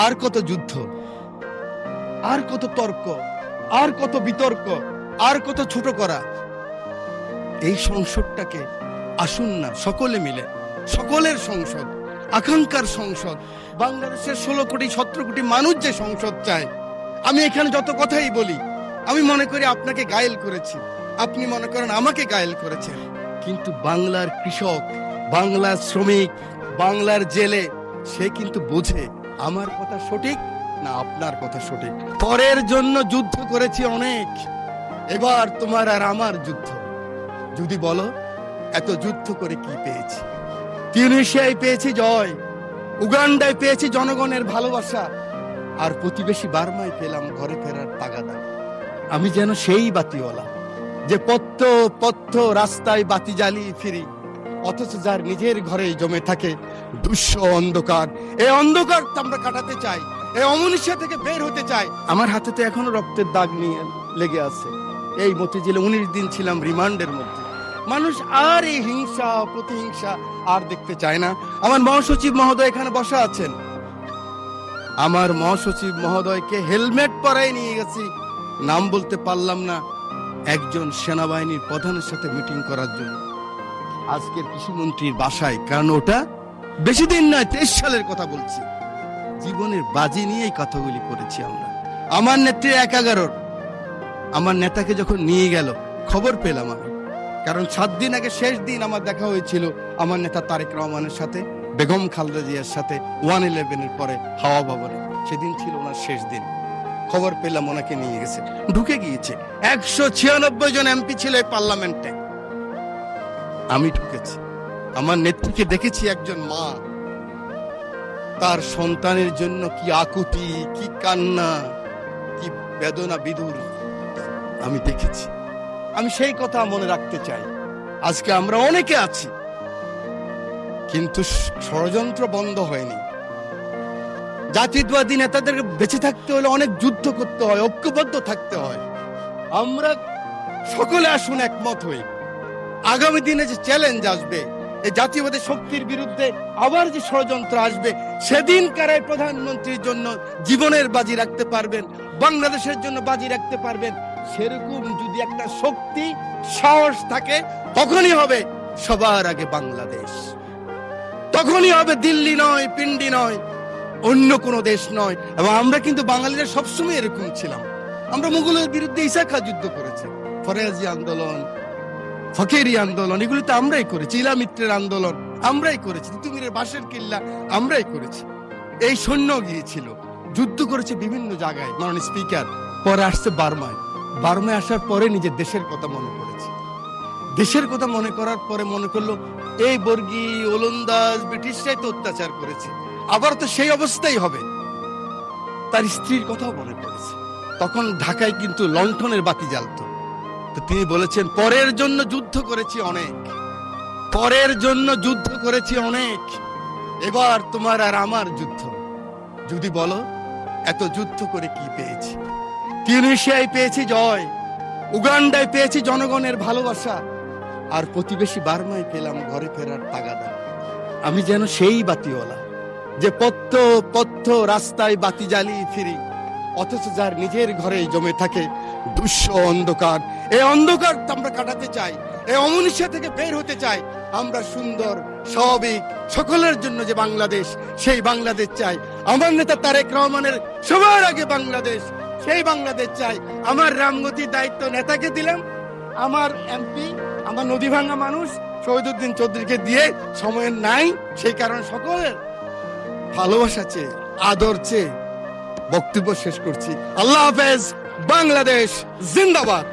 আর কত যুদ্ধ, আর কত তর্ক, আর কত বিতর্ক, আর কত ছোট করা? এই সংসদটাকে আসুন না সকলে মিলে, সকলের সংসদ, আকাঙ্ক্ষার সংসদ, বাংলাদেশের 16 কোটি 17 কোটি মানুষ যে সংসদ চায়। আমি এখানে যত কথাই বলি, আমি মনে করি আপনাকে গায়েল করেছি, আপনি মনে করেন আমাকে গায়েল করেছেন, কিন্তু বাংলার কৃষক, বাংলার শ্রমিক, বাংলার জেলে সে কিন্তু বোঝে আমার কথা সঠিক না আপনার কথা সঠিক। পরের জন্য যুদ্ধ করেছি অনেক, এবার তোমার আর আমার যুদ্ধ। যদি বলো এত যুদ্ধ করে কি পেয়েছি? তিউনিসিয়ায় পেয়েছি জয়, উগান্ডায় পেয়েছি জনগণের ভালোবাসা, আর প্রতিবেশী বার্মায় পেলাম ঘরে ফেরার তাগাদা। আমি যেন সেই বাতিওয়ালা যে পত্ত পত্ত রাস্তায় বাতি জ্বালিয়ে ফিরি, অথচ যার নিজের ঘরেই জমে থাকে দুঃস্ব অন্ধকার। এই অন্ধকার আমরা কাটাতে চাই, এই অমনুষ্য থেকে বের হতে চাই। আমার হাতে তো এখনো রক্তের দাগ নিয়ে লেগে আছে। এই মতিঝিলে 19 দিন ছিলাম রিমান্ডের মধ্যে। মানুষ আর এই হিংসা প্রতিহিংসা আর দেখতে চায় না। আমার মহাসচিব মহোদয় এখানে বসা আছেন, আমার মহাসচিব মহোদয়কে হেলমেট পরাই নিয়ে গেছি, নাম বলতে পারলাম না, একজন সেনাবাহিনীর প্রধানের সাথে মিটিং করার জন্য আজকের কৃষিমন্ত্রীর বাসায়। কারণ ওটা বেশি দিন নয়, 23 সালের কথা বলছি। জীবনের বাজি নিয়েই কথাগুলি করেছি আমরা। আমার নেত্রী 11 আমার নেতাকে যখন নিয়ে গেল খবর পেলাম আমি, কারণ 7 দিন আগে শেষ দিন আমার দেখা হয়েছিল আমার নেতা তারেক রহমানের সাথে, বেগম খালেদা জিয়ার সাথে 111-এর পরে হাওয়া ভবনে। সেদিন ছিল ওনার শেষ দিন। খবর পেলাম ওনাকে নিয়ে গেছে, ঢুকে গিয়েছে। 196 জন এমপি ছিল এই পার্লামেন্টে, আমি ঢুকেছি। আমার নেত্রীকে দেখেছি, একজন মা, তার সন্তানের জন্য কি আকুতি, কি কান্না, কি বেদনা বিধুর আমি দেখেছি। আমি সেই কথা মনে রাখতে চাই। আজকে আমরা অনেকে আছি, কিন্তু ষড়যন্ত্র বন্ধ হয়নি। জাতীয়তাবাদী নেতাদেরকে বেঁচে থাকতে হলে অনেক যুদ্ধ করতে হয়, ঐক্যবদ্ধ থাকতে হয়। আমরা সকলে আসুন একমত হই। আগামী দিনে যে চ্যালেঞ্জ আসবে, এই জাতীয়বাদী শক্তির বিরুদ্ধে আবার যে ষড়যন্ত্র আসবে, সেদিন কারাই প্রধানমন্ত্রীর জন্য জীবনের বাজি রাখতে পারবেন, বাংলাদেশের জন্য বাজি রাখতে পারবেন, সেরকম যদি একটা শক্তি সাহস থাকে, তখনই হবে সবার আগে বাংলাদেশ। তখনই হবে দিল্লি নয়, পিন্ডি নয়, অন্য কোনো দেশ নয়। এবং আমরা কিন্তু বাঙালিরা সবসময় এরকম ছিলাম। আমরা মুঘলের বিরুদ্ধে ইসাখা যুদ্ধ করেছি, ফরাজি আন্দোলন, ফকিরি আন্দোলন, এগুলো তো আমরাই করেছি। ইলামিত্রের আন্দোলন আমরাই করেছি, তিতুমিরের বাঁশের কিল্লা আমরাই করেছি। এই সৈন্য গিয়েছিল, যুদ্ধ করেছে বিভিন্ন জায়গায়, মাননীয় স্পিকার। পরে আসছে বার্মায়, বার্মায় আসার পরে নিজের দেশের কথা মনে পড়েছে। দেশের কথা মনে করার পরে মনে করলো এই বর্গী ওলন্দাজ ব্রিটিশরাই তো অত্যাচার করেছে, আবার তো সেই অবস্থাই হবে। তার স্ত্রীর কথাও মনে পড়েছে। তখন ঢাকায় কিন্তু লণ্ঠনের বাতি জ্বালতো। তো তিনি বলেছেন, পরের জন্য যুদ্ধ করেছি অনেক, পরের জন্য যুদ্ধ করেছি অনেক, এবার তোমার আর আমার যুদ্ধ। যদি বলো এত যুদ্ধ করে কি পেয়েছি? তিউনিসিয়ায় পেয়েছি জয়, উগান্ডায় পেয়েছি জনগণের ভালোবাসা, আর প্রতিবেশী বার্মায় পেলাম ঘরে ফেরার তাগাদা। আমি যেন সেই বাতিওয়ালা যে পত্ত পত্ত রাস্তায় বাতি জ্বালিয়ে ফিরি, অথচ যার নিজের ঘরেই জমে থাকে দুঃস্ব অন্ধকার। এই অন্ধকার আমরা কাটাতে চাই, এই অমনুষ্য থেকে বের হতে চাই। আমরা সুন্দর স্বাভাবিক সকলের জন্য যে বাংলাদেশ, সেই বাংলাদেশ চাই। আমার নেতা তারেক রহমানের সবার আগে বাংলাদেশ, সেই বাংলাদেশ চাই। আমার রামগতির দায়িত্ব নেতাকে দিলাম, আমার এমপি, আমার নদী ভাঙ্গা মানুষ শহীদুদ্দিন চৌধুরীকে দিয়ে সময় নাই, সেই কারণে সকলের ভালোবাসা চেয়ে, আদর চেয়ে বক্তব্য শেষ করছি। আল্লাহ হাফেজ, বাংলাদেশ জিন্দাবাদ।